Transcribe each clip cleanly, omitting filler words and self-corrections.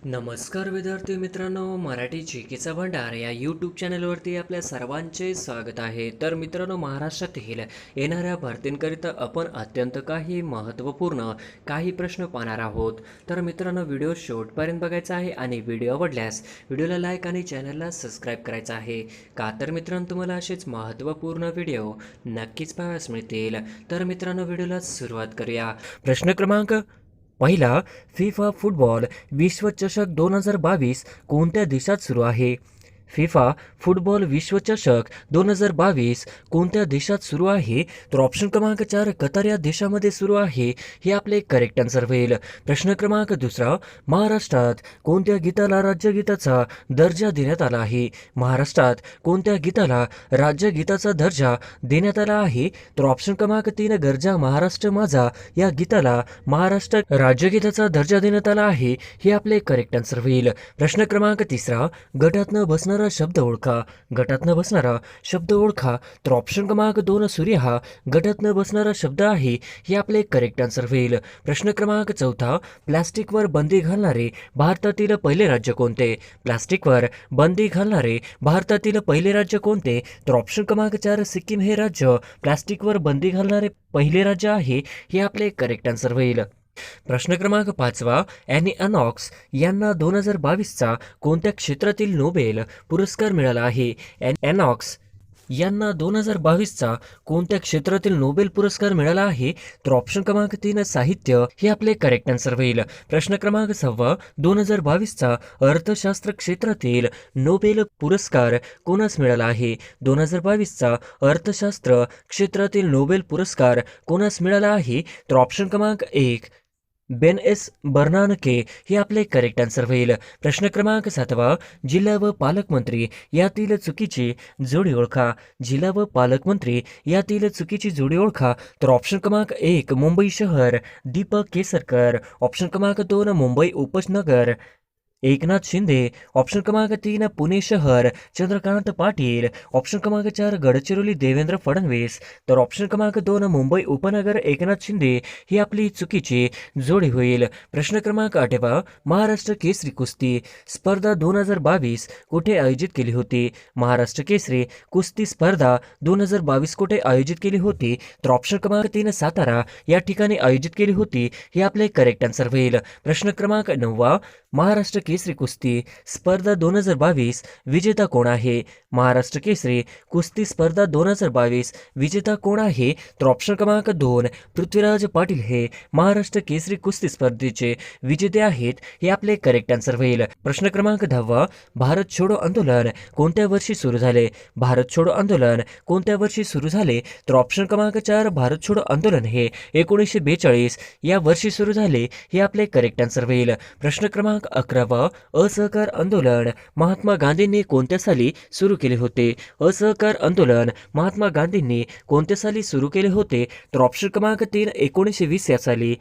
नमस्कार विद्यार्थी मित्रांनो, मराठी जीकेचा भंडार या यूट्यूब चॅनलवरती आपल्या सर्वांचे स्वागत आहे. तर मित्रांनो, महाराष्ट्रातील येणाऱ्या भरतींकरिता आपण अत्यंत काही महत्त्वपूर्ण काही प्रश्न पाहणार आहोत. तर मित्रांनो, व्हिडिओ शेवटपर्यंत बघायचा आहे आणि व्हिडिओ आवडल्यास व्हिडिओला लाईक आणि चॅनलला सबस्क्राईब करायचं आहे. का तर मित्रांनो, तुम्हाला असेच महत्त्वपूर्ण व्हिडिओ नक्कीच पाहायला मिळतील. तर मित्रांनो, व्हिडिओला सुरुवात करूया. प्रश्न क्रमांक पहिला, फिफा फुटबॉल विश्वचषक 2022 कोणत्या देशात सुरू आहे? फिफा फुटबॉल विश्वचषक 2022 कोणत्या देशात सुरू आहे? तर ऑप्शन क्रमांक 4 कतार या देशामध्ये सुरू आहे. हे आपले करेक्ट आन्सर होईल. प्रश्न क्रमांक दुसरा, महाराष्ट्रात कोणत्या गीताला राज्यगीताचा दर्जा देण्यात आला आहे? महाराष्ट्रात कोणत्या गीताला राज्यगीताचा दर्जा देण्यात आला आहे? तर ऑप्शन क्रमांक 3 गरजा महाराष्ट्र माझा या गीताला महाराष्ट्र राज्यगीताचा दर्जा देण्यात आला आहे. हे आपले करेक्ट आन्सर होईल. प्रश्न क्रमांक तिसरा, गटातनं बसणारा शब्द ओळखा. गटातनं बसणारा शब्द ओळखा. तर ऑप्शन क्रमांक 2 सूर्य हा गटातनं बसणारा शब्द आहे. हे आपले करेक्ट आन्सर होईल. प्रश्न क्रमांक चौथा, प्लास्टिकवर बंदी घालणारे भारतातील पहिले राज्य कोणते? प्लास्टिकवर बंदी घालणारे भारतातील पहिले राज्य कोणते? तर ऑप्शन क्रमांक 4 सिक्कीम हे राज्य प्लास्टिकवर बंदी घालणारे पहिले राज्य आहे. हे आपले करेक्ट आन्सर होईल. प्रश्न क्रमांक 5, ॲनी अनॉक्स यांना 2022चा कोणत्या क्षेत्रातील नोबेल पुरस्कार मिळाला आहे? अनॉक्स यांना 2022चा कोणत्या क्षेत्रातील नोबेल पुरस्कार मिळाला आहे? तर ऑप्शन क्रमांक 3 साहित्य हे आपले करेक्ट आन्सर होईल. प्रश्न क्रमांक 6, 2022चा अर्थशास्त्र क्षेत्रातील नोबेल पुरस्कार कोणास मिळाला आहे? 2022चा अर्थशास्त्र क्षेत्रातील नोबेल पुरस्कार कोणास मिळाला आहे? तर ऑप्शन क्रमांक 1 बेन एस बर्नानके हे आपले करेक्ट आन्सर होईल. प्रश्न क्रमांक 7, जिल्हा व पालकमंत्री यातील चुकीची जोडी ओळखा. जिल्हा व पालकमंत्री यातील चुकीची जोडी ओळखा. तर ऑप्शन क्रमांक 1 मुंबई शहर दीपक केसरकर. ऑप्शन क्रमांक 2 मुंबई उपनगर एकनाथ शिंदे. ऑप्शन क्रमांक 3 पुणे शहर चंद्रकांत पाटील. ऑप्शन क्रमांक 4 गडचिरोली देवेंद्र फडणवीस. तर ऑप्शन क्रमांक 2 मुंबई उपनगर एकनाथ शिंदे ही आपली चुकीची जोडी होईल. प्रश्न क्रमांक 8, महाराष्ट्र केसरी कुस्ती स्पर्धा 2022 कुठे आयोजित केली होती? महाराष्ट्र केसरी कुस्ती स्पर्धा 2022 कुठे आयोजित केली होती? तर ऑप्शन क्रमांक 3 सातारा या ठिकाणी आयोजित केली होती. हे आपले करेक्ट आन्सर होईल. प्रश्न क्रमांक 9, महाराष्ट्र केसरी कुस्ती स्पर्धा 2022 विजेता कोण आहे? महाराष्ट्र केसरी कुस्ती स्पर्धा 2022 विजेता कोण आहे? तर ऑप्शन क्रमांक 2 पृथ्वीराज पाटील हे महाराष्ट्र केसरी कुस्ती स्पर्धेचे विजेते आहेत. हे आपले करेक्ट आन्सर होईल. प्रश्न क्रमांक 10, भारत छोडो आंदोलन कोणत्या वर्षी सुरू झाले? भारत छोडो आंदोलन कोणत्या वर्षी सुरू झाले? तर ऑप्शन क्रमांक 4 भारत छोडो आंदोलन हे 1942 या वर्षी सुरू झाले. हे आपले करेक्ट आन्सर होईल. प्रश्न क्रमांक 11, असहकार आंदोलन महात्मा गांधींनी कोणत्या साली सुरू केले होते? असहकार आंदोलन महात्मा गांधींनी कोणत्या साली सुरू केले होते? तर ऑप्शन क्रमांक 3 1920 या साली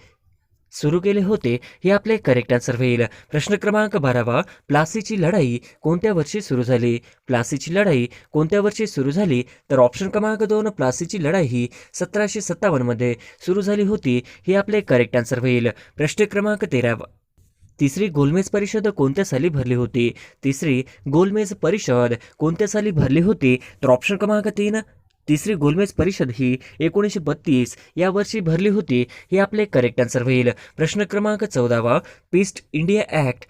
सुरू केले होते. हे आपले करेक्ट आन्सर होईल. प्रश्न क्रमांक 12, प्लासीची लढाई कोणत्या वर्षी सुरू झाली? प्लासीची लढाई कोणत्या वर्षी सुरू झाली? तर ऑप्शन क्रमांक 2 प्लासीची लढाई ही 1757 मध्ये सुरू झाली होती. हे आपले करेक्ट आन्सर होईल. प्रश्न क्रमांक 13, तिसरी गोलमेज परिषद कोणत्या साली भरली होती? तिसरी गोलमेज परिषद कोणत्या साली भरली होती? तर ऑप्शन क्रमांक 3 तिसरी गोलमेज परिषद ही 1932 या वर्षी भरली होती. हे आपले करेक्ट आन्सर होईल. प्रश्न क्रमांक 14, पीस्ट इंडिया ॲक्ट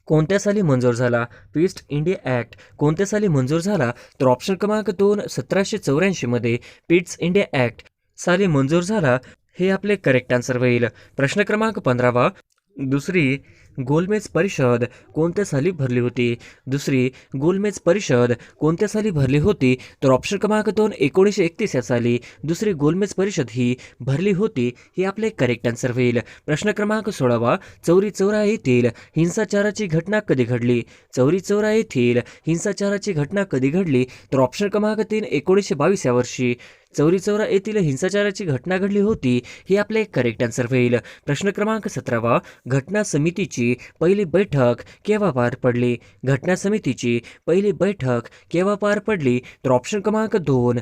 कोणत्या साली मंजूर झाला? पीस्ट इंडिया ॲक्ट कोणत्या साली मंजूर झाला? तर ऑप्शन क्रमांक 2 1784 मध्ये पीट्स इंडिया ॲक्ट साली मंजूर झाला. हे आपले करेक्ट आन्सर होईल. प्रश्न क्रमांक 15, दुसरी गोलमेज परिषद कोणत्या साली भरली होती? दुसरी गोलमेज परिषद कोणत्या साली भरली होती? तर ऑप्शन क्रमांक 2 1931 या साली दुसरी गोलमेज परिषद ही भरली होती. हे आपले करेक्ट आन्सर होईल. प्रश्न क्रमांक 16, चौरी चौरा येथील हिंसाचाराची घटना कधी घडली? चौरी चौरा येथील हिंसाचाराची घटना कधी घडली? तर ऑप्शन क्रमांक 3 1922 या वर्षी चौरी चौरा येथील हिंसाचाराची घटना घडली होती. हे आपले करेक्ट आन्सर होईल. प्रश्न क्रमांक 17, घटना समितीची पहिली बैठक केव्हा पार पडली? घटना समितीची पहिली बैठक केव्हा पार पडली? तर ऑप्शन क्रमांक 2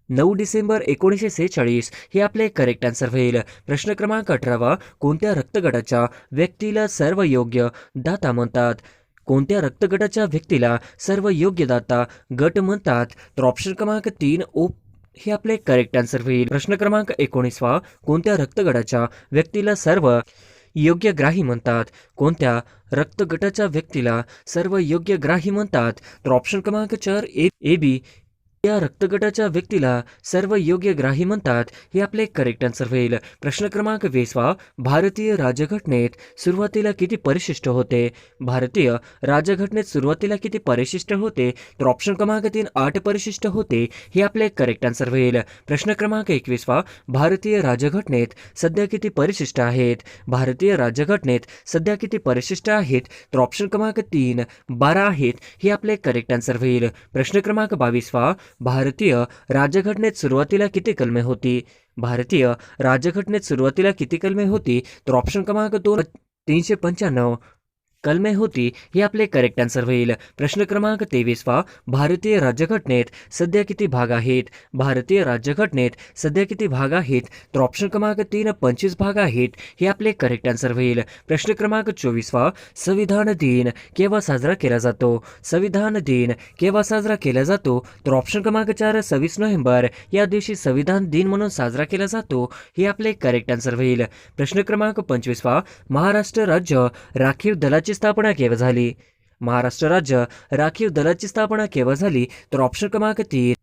9 डिसेंबर 1946 हे आपले करेक्ट आन्सर होईल. प्रश्न क्रमांक 18, कोणत्या रक्तगटाच्या व्यक्तीला सर्व योग्य दाता म्हणतात? कोणत्या रक्तगटाच्या व्यक्तीला सर्व योग्य दाता गट म्हणतात? तर ऑप्शन क्रमांक 3 ओ हे आपले करेक्ट आन्सर होईल. प्रश्न क्रमांक 19, कोणत्या रक्तगटाच्या व्यक्तीला सर्व योग्य ग्राही म्हणतात? कोणत्या रक्तगटाच्या व्यक्तीला सर्व योग्य ग्राही म्हणतात? तर ऑप्शन क्रमांक 4 ए बी या रक्तगटाच्या व्यक्तीला सर्व योग्य ग्राही म्हणतात हे आपले करेक्ट आन्सर होईल. प्रश्न क्रमांक 20, भारतीय राज्यघटनेत सुरुवातीला किती परिशिष्ट होते? भारतीय राज्यघटनेत सुरुवातीला किती परिशिष्ट होते? तर ऑप्शन क्रमांक 3 8 परिशिष्ट होते हे आपले करेक्ट आन्सर होईल. प्रश्न क्रमांक 21, भारतीय राज्यघटनेत सध्या किती परिशिष्ट आहेत? भारतीय राज्यघटनेत सध्या किती परिशिष्ट आहेत? तर ऑप्शन क्रमांक 3 12 आहेत हे आपले करेक्ट आन्सर होईल. प्रश्न क्रमांक 22, भारतीय राज्यघटनेत सुरुवातीला किती कलमे होती? भारतीय राज्यघटनेत सुरुवातीला किती कलमे होती? तर ऑप्शन क्रमांक 2 395 कलमे होती हे आपले करेक्ट आन्सर होईल. प्रश्न क्रमांक 23, भारतीय राज्यघटनेत सध्या किती भाग आहेत? भारतीय राज्यघटनेत सध्या किती भाग आहेत? तर ऑप्शन क्रमांक 3 25 भाग आहेत हे आपले करेक्ट आन्सर होईल. प्रश्न क्रमांक 24, संविधान दिन केव्हा साजरा केला जातो? संविधान दिन केव्हा साजरा केला जातो? तर ऑप्शन क्रमांक 4 26 नोव्हेंबर या दिवशी संविधान दिन म्हणून साजरा केला जातो हे आपले करेक्ट आन्सर होईल. प्रश्न क्रमांक 25, महाराष्ट्र राज्य राखीव दलाची स्थापना केव्हा झाली? महाराष्ट्र राज्य राखीव दलाची स्थापना केव्हा झाली? तर ऑप्शन क्रमांक 3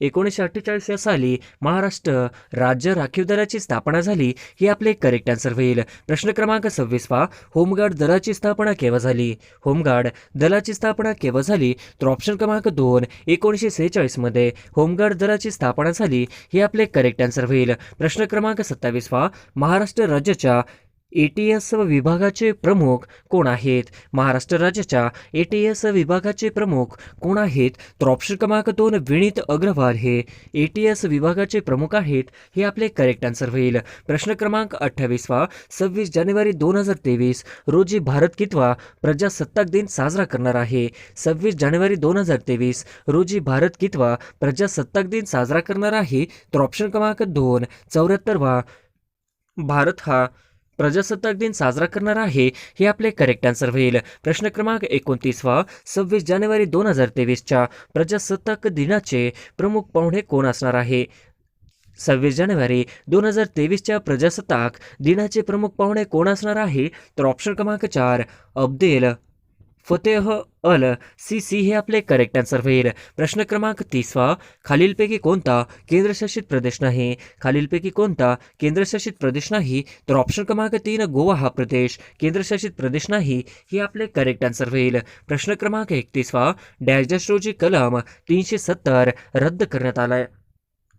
1948 या साली महाराष्ट्र राज्य राखीव दलाची स्थापना झाली ही आपले करेक्ट आन्सर होईल. प्रश्न क्रमांक 26, होमगार्ड दलाची स्थापना केव्हा झाली? होमगार्ड दलाची स्थापना केव्हा झाली? तर ऑप्शन क्रमांक 2 1946 मध्ये होमगार्ड दलाची स्थापना झाली हे आपले करेक्ट आन्सर होईल. प्रश्न क्रमांक 27, महाराष्ट्र राज्याच्या ATS विभागाचे प्रमुख कोण आहेत? महाराष्ट्र राज्याच्या ATS विभागाचे प्रमुख कोण आहेत? तर ऑप्शन क्रमांक 2 विनीत अग्रवाल हे ATS विभागाचे प्रमुख आहेत हे आपले करेक्ट आन्सर होईल. प्रश्न क्रमांक 28, 26 जानेवारी 2023 रोजी भारत कितवा प्रजासत्ताक दिन साजरा करणार आहे? 26 जानेवारी 2023 रोजी भारत कितवा प्रजासत्ताक दिन साजरा करणार आहे? तर ऑप्शन क्रमांक 2 74वा भारत हा प्रजासत्ताक दिन साजरा करणार आहे हे आपले करेक्ट आन्सर होईल. प्रश्न क्रमांक 29, 26 जानेवारी 2023च्या प्रजासत्ताक दिनाचे प्रमुख पाहुणे कोण असणार आहे? 26 जानेवारी 2023च्या प्रजासत्ताक दिनाचे प्रमुख पाहुणे कोण असणार आहे? तर ऑप्शन क्रमांक 4 अब्देल फतेह अल सीसी हे आपले करेक्ट आन्सर होईल. प्रश्न क्रमांक 30, खालीलपैकी कोणता केंद्रशासित प्रदेश नाही? खालीलपैकी कोणता केंद्रशासित प्रदेश नाही? तर ऑप्शन क्रमांक 3 गोवा हा प्रदेश केंद्रशासित प्रदेश नाही हे आपले करेक्ट आन्सर होईल. प्रश्न क्रमांक 31, डॅश रोजी कलम 370 रद्द करण्यात आला.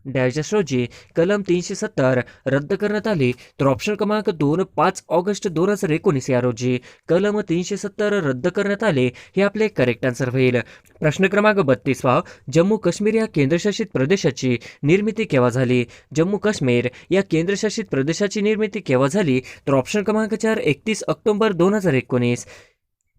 डॅश रोजी कलम 370 रद्द करण्यात आली. तर ऑप्शन क्रमांक 2 5 ऑगस्ट 2019 या रोजी कलम 370 रद्द करण्यात आले हे आपले करेक्ट आन्सर होईल. प्रश्न क्रमांक 32, जम्मू काश्मीर या केंद्रशासित प्रदेशाची निर्मिती केव्हा झाली? जम्मू काश्मीर या केंद्रशासित प्रदेशाची निर्मिती केव्हा झाली? तर ऑप्शन क्रमांक 4 31 ऑक्टोबर 2019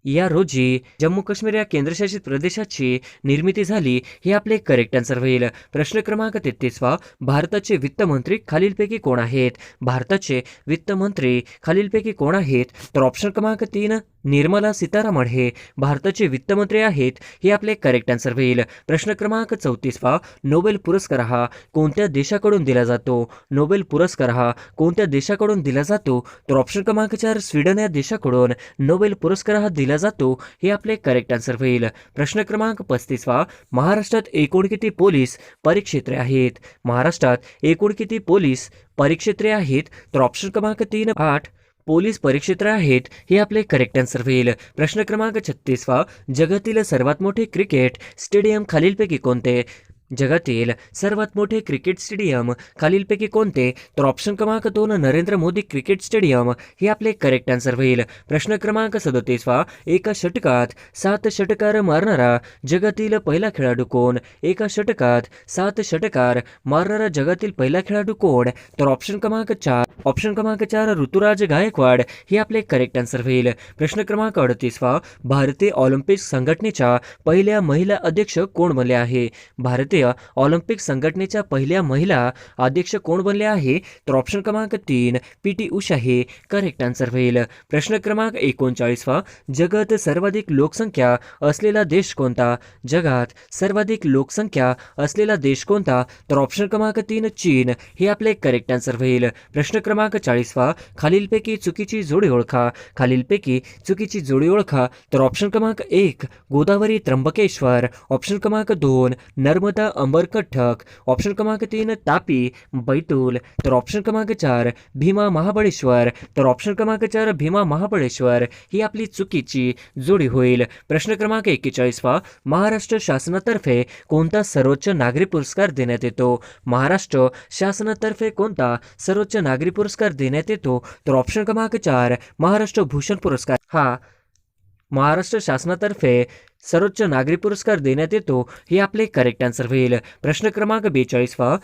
या रोजी जम्मू काश्मीर या केंद्रशासित प्रदेशाची निर्मिती झाली हे आपले करेक्ट आन्सर होईल. प्रश्न क्रमांक 33, भारताचे वित्तमंत्री खालीलपैकी कोण आहेत? भारताचे वित्तमंत्री खालीलपैकी कोण आहेत? तर ऑप्शन क्रमांक 3 निर्मला सीतारामन हे भारताचे वित्तमंत्री आहेत हे आपले करेक्ट आन्सर होईल. प्रश्न क्रमांक 34, नोबेल पुरस्कार हा कोणत्या देशाकडून दिला जातो? नोबेल पुरस्कार हा कोणत्या देशाकडून दिला जातो? तर ऑप्शन क्रमांक 4 स्वीडन या देशाकडून नोबेल पुरस्कार हा दिला जातो हे आपले करेक्ट आन्सर होईल. प्रश्न क्रमांक 35, महाराष्ट्रात एकूण किती पोलीस परिक्षेत्रे आहेत? महाराष्ट्रात एकूण किती पोलीस परिक्षेत्रे आहेत? तर ऑप्शन क्रमांक 3 8 पोलीस परिक्षेत्र आहेत हे आपले करेक्ट आन्सर होईल. प्रश्न क्रमांक 36, जगातील सर्वात मोठे क्रिकेट स्टेडियम खालीलपैकी कोणते? जगातील सर्वात मोठे क्रिकेट स्टेडियम खालीलपैकी कोणते? तर ऑप्शन क्रमांक 2 नरेंद्र मोदी क्रिकेट स्टेडियम हे आपले करेक्ट आन्सर होईल. प्रश्न क्रमांक 37, एका षटकात 7 षटकार मारणारा जगातील पहिला खेळाडू कोण? एका षटकात 7 षटकार मारणारा जगातील पहिला खेळाडू कोण? तर ऑप्शन क्रमांक 4 ऋतुराज गायकवाड हे आपले करेक्ट आन्सर होईल. प्रश्न क्रमांक 38, भारतीय ऑलिम्पिक संघटनेच्या पहिल्या महिला अध्यक्ष कोण बनले आहे? भारतीय आंतरराष्ट्रीय ऑलिम्पिक संघटनेच्या पहिल्या महिला अध्यक्ष कोण बनले आहे? तर ऑप्शन क्रमांक 3 PT उषा हे करेक्ट आन्सर होईल. प्रश्न क्रमांक 39 जगात सर्वाधिक लोकसंख्या असलेला देश कोणता? जगात सर्वाधिक लोकसंख्या असलेला देश कोणता? तर ऑप्शन क्रमांक 3 चीन हे आपले करेक्ट आन्सर होईल. प्रश्न क्रमांक 40 खालीलपैकी चुकीची जोडी ओळखा. खालीलपैकी चुकीची जोडी ओळखा. तर ऑप्शन क्रमांक 1 गोदावरी त्र्यंबकेश्वर, ऑप्शन क्रमांक 2 नर्मदा अमरकंटक, ऑप्शन क्रमांक 3 तापी बैतूल, तर ऑप्शन क्रमांक 4 भीमा महाबळेश्वर, तर ऑप्शन क्रमांक 4 भीमा महाबळेश्वर ही आपली चुकीची जोडी होईल. प्रश्न क्रमांक 41 महाराष्ट्र शासनातर्फे कोणता सर्वोच्च नागरी पुरस्कार देण्यात येतो? महाराष्ट्र शासनातर्फे कोणता सर्वोच्च नागरी पुरस्कार देण्यात येतो? तर ऑप्शन क्रमांक 4 महाराष्ट्र भूषण पुरस्कार हा महाराष्ट्र शासनातर्फे सर्वोच्च नागरी पुरस्कार देण्यात येतो हे आपले करेक्ट आन्सर होईल. प्रश्न क्रमांक 42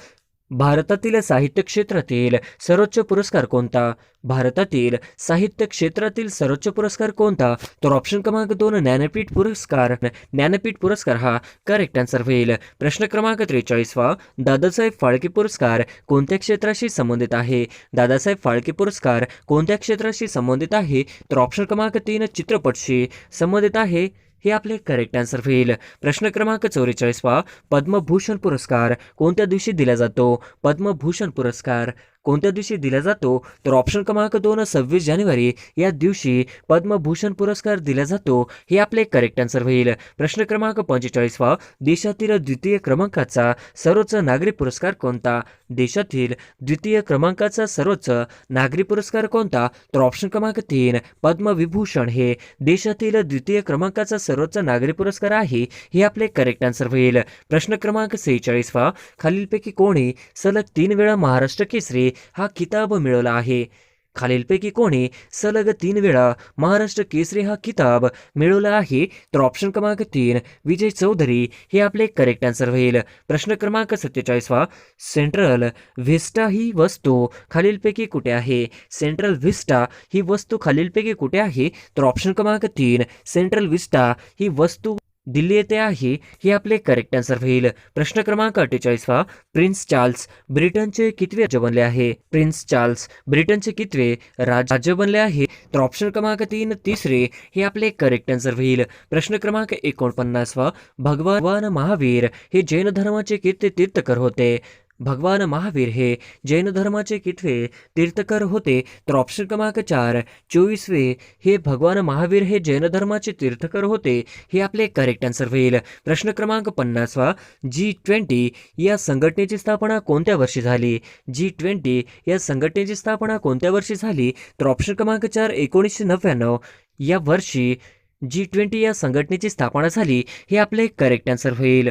भारतातील साहित्य क्षेत्रातील सर्वोच्च पुरस्कार कोणता? भारतातील साहित्य क्षेत्रातील सर्वोच्च पुरस्कार कोणता? तर ऑप्शन क्रमांक 2 ज्ञानपीठ पुरस्कार. ज्ञानपीठ पुरस्कार हा करेक्ट आन्सर होईल. प्रश्न क्रमांक 43 दादासाहेब फाळके पुरस्कार कोणत्या क्षेत्राशी संबंधित आहे? दादासाहेब फाळके पुरस्कार कोणत्या क्षेत्राशी संबंधित आहे? तर ऑप्शन क्रमांक 3 चित्रपटशी संबंधित आहे हे आपले करेक्ट आन्सर होईल. प्रश्न क्रमांक 44 पद्मभूषण पुरस्कार कोणत्या दिवशी दिला जातो? पद्मभूषण पुरस्कार कोणत्या दिवशी दिला जातो? तर ऑप्शन क्रमांक 2 26 जानेवारी या दिवशी पद्मभूषण पुरस्कार दिला जातो हे आपले करेक्ट आन्सर होईल. प्रश्न क्रमांक 45 देशातील द्वितीय क्रमांकाचा सर्वोच्च नागरी पुरस्कार कोणता? देशातील द्वितीय क्रमांकाचा सर्वोच्च नागरी पुरस्कार कोणता? तर ऑप्शन क्रमांक 3 पद्मविभूषण हे देशातील द्वितीय क्रमांकाचा सर्वोच्च नागरी पुरस्कार आहे हे आपले करेक्ट आन्सर होईल. प्रश्न क्रमांक 46 खालीलपैकी कोणी सलग 3 वेळा महाराष्ट्र केसरी हा किताब मिळवला आहे? खालीलपैकी कोणी सलग 3 वेळा महाराष्ट्र केसरी हा किताब मिळवला आहे? तर ऑप्शन क्रमांक 3 विजय चौधरी हे आपले करेक्ट आन्सर होईल. प्रश्न क्रमांक 47 सेंट्रल व्हिस्टा ही वस्तू खालीलपैकी कुठे आहे? सेंट्रल व्हिस्टा ही वस्तू खालीलपैकी कुठे आहे? तर ऑप्शन क्रमांक 3 सेंट्रल व्हिस्टा ही वस्तू दिल्ली येथे आहे हे आपले करेक्ट आन्सर होईल. प्रश्न क्रमांक 48 प्रिन्स चार्ल्स ब्रिटनचे कितवे राज्य बनले आहे? प्रिन्स चार्ल्स ब्रिटनचे कितवे राज्य बनले आहे? तर ऑप्शन क्रमांक 3 तिसरे हे आपले करेक्ट आन्सर होईल. प्रश्न क्रमांक 49 भगवान महावीर हे जैन धर्माचे किती तीर्थकर होते? भगवान महावीर हे जैन धर्माचे कितवे तीर्थकर होते? तर ऑप्शन क्रमांक 4 24वे हे भगवान महावीर हे जैन धर्माचे तीर्थकर होते हे आपले करेक्ट आन्सर होईल. प्रश्न क्रमांक 50 G20 या संघटनेची स्थापना कोणत्या वर्षी झाली? G20 या संघटनेची स्थापना कोणत्या वर्षी झाली? तर ऑप्शन क्रमांक 4 1999 या वर्षी G20 या संघटनेची स्थापना झाली हे आपले करेक्ट आन्सर होईल.